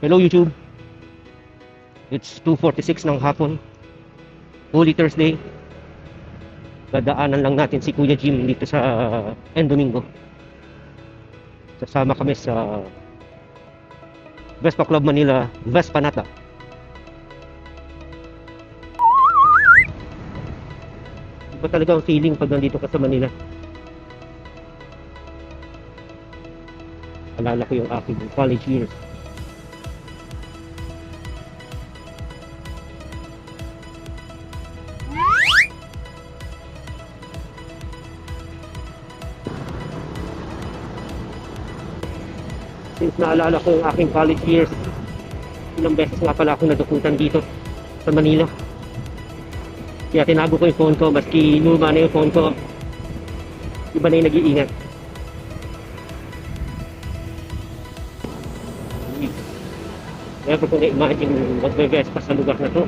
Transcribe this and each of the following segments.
Hello YouTube. It's 2:46 ng hapon. Holy Thursday. Dadaanan lang natin si Kuya Jim dito sa Domingo. Sasama kami sa Vespa Club Manila, Vespa Nata. Iba talaga ang feeling pag nandito ka sa Manila. Alala ko yung aking college years. Since naalala ko yung aking college years, ilang beses nga pala ako nadukutan dito sa Manila. Kaya tinago ko yung phone ko, maski luma na yung phone ko, iba na yung nag-iingat. Never ko na-imagine magbe-Vespa sa lugar na to.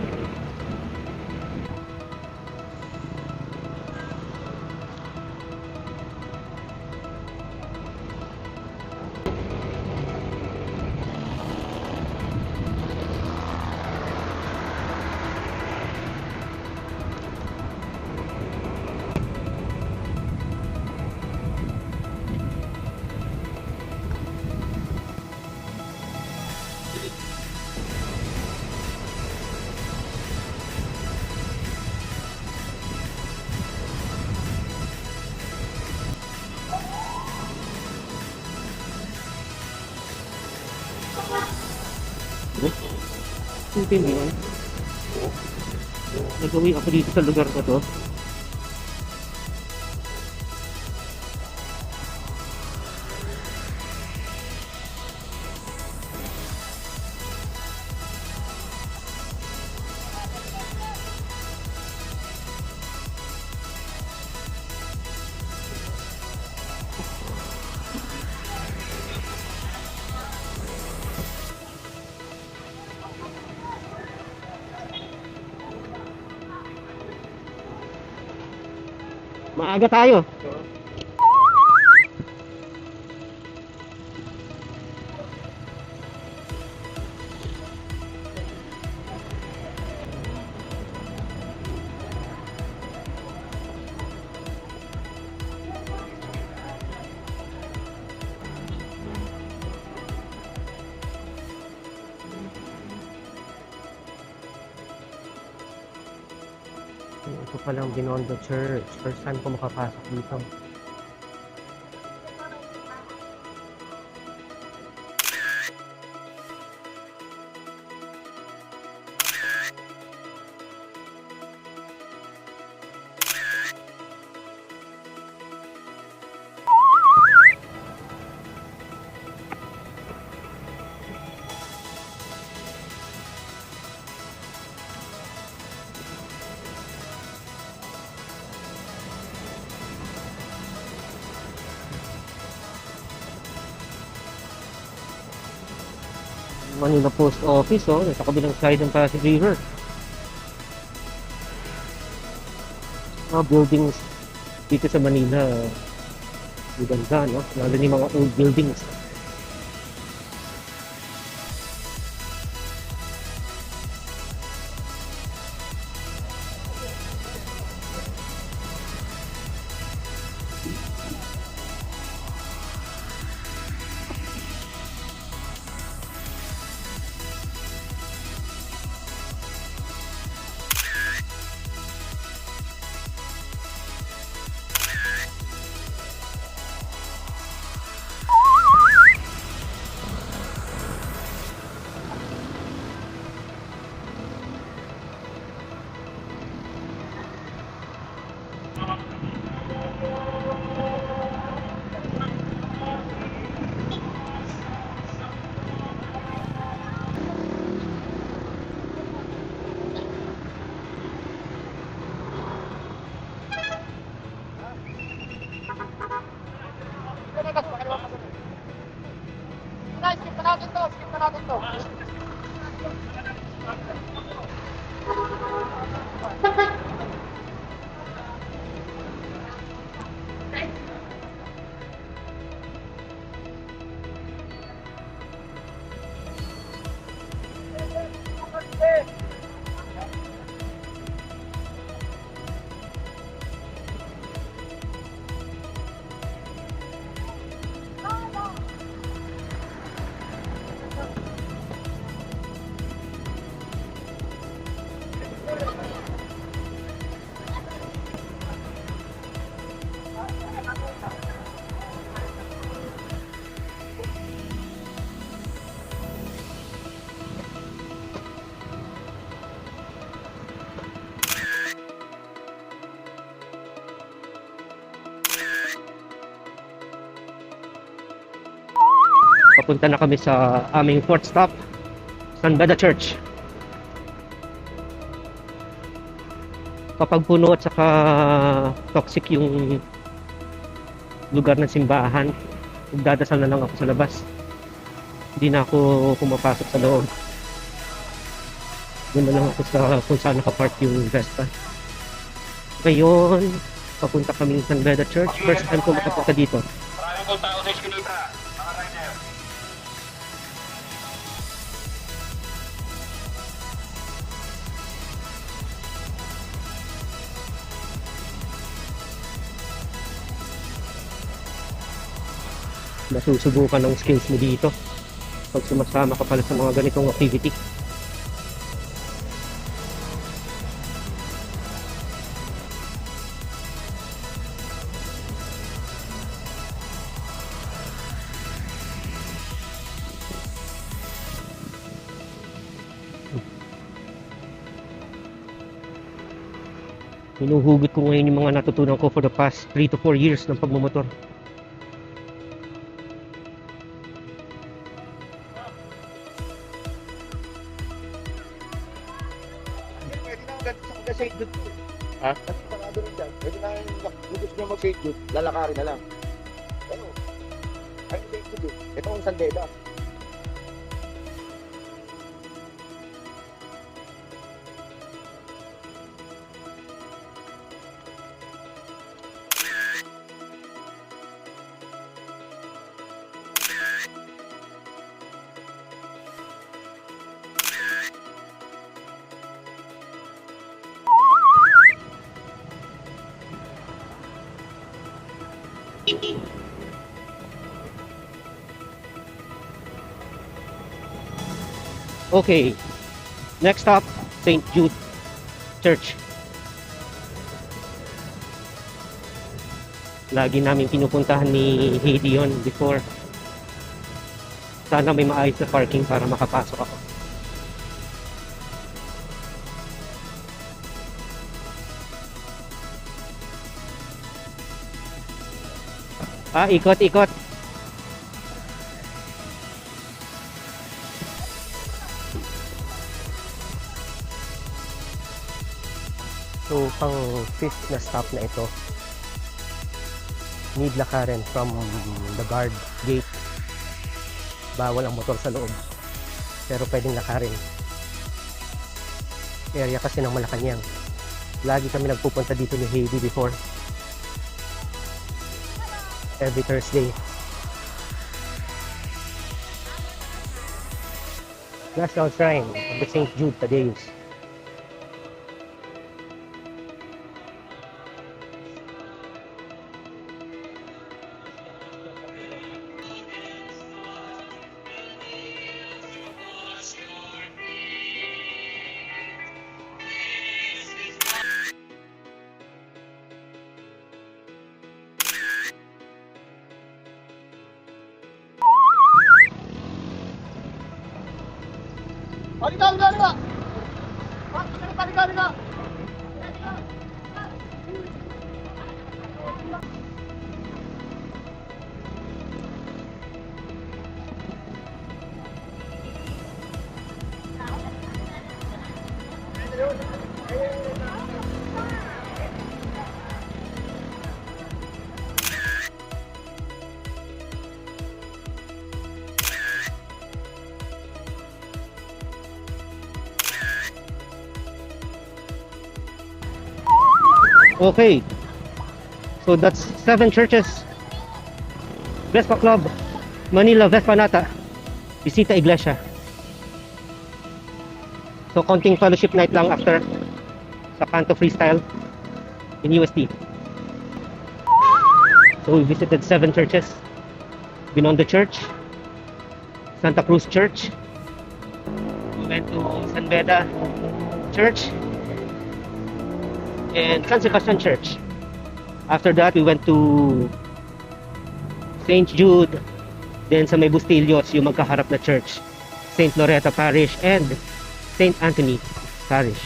Hindi yun. Nagawi ako dito sa lugar na to. Maaga tayo. Ito palang Binondo Church. First time ko makapasok dito. Manila Post Office, oh, nasa kabilang side ng Pasig River. Mga buildings dito sa Manila, maganda, no? Lalo na yung mga old buildings. Skip natin to. Papunta na kami sa aming fourth stop, San Beda Church. Kapag puno at saka toxic yung lugar ng simbahan, magdadasal na lang ako sa labas. Hindi na ako pumapasok sa loob. Doon na lang ako sa kung saan nakapark yung Vespa. Ngayon, papunta kami sa San Beda Church. First time ko makapunta dito. Maraming kong tao sa eskinita, mga rider. Nasusubukan ng skills mo dito pag sumasama ka pala sa mga ganitong activity. Hinuhugot ko ngayon yung mga natutunan ko for the past 3 to 4 years ng pagmumotor. Pwede na agad sa side doon. Ha? Kasi parado rin dyan. Pwede na kung gusto nyo mag-side doon, lalakarin na lang. Ano? Ayun side doon. Ito ang San Beda. Okay, next stop, St. Jude Church. Lagi namin pinupuntahan ni Heidi yun before. Sana may maayos na parking para makapasok ako. Ikot. So, pang fifth na stop na ito. Need lakarin from the guard gate. Bawal ang motor sa loob. Pero pwedeng lakarin. Area kasi ng Malacanang. Lagi kami nagpupunta dito ni Heidi before. Every Thursday. National Shrine of the St. Jude Tadeus. Halika! Halika! Okay, so that's 7 churches. Vespa Club, Manila Vespa Nata, Visita Iglesia. So konting fellowship night lang after sa Canto Freestyle in UST. So we visited 7 churches. Binondo Church, Santa Cruz Church, we went to San Beda Church, and San Sebastian Church. After that, we went to St. Jude, then sa may Bustillos, yung magkaharap na church, St. Loretta Parish, and St. Anthony Parish.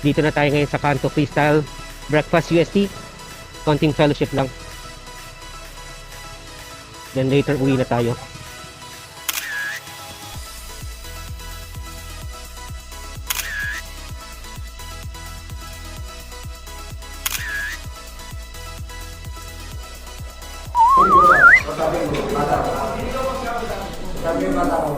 Dito na tayo ngayon sa Canto Freestyle, breakfast UST, konting fellowship lang. Then later, uwi na tayo. Sabi mo, bata ko. Sabi mo, bata ko.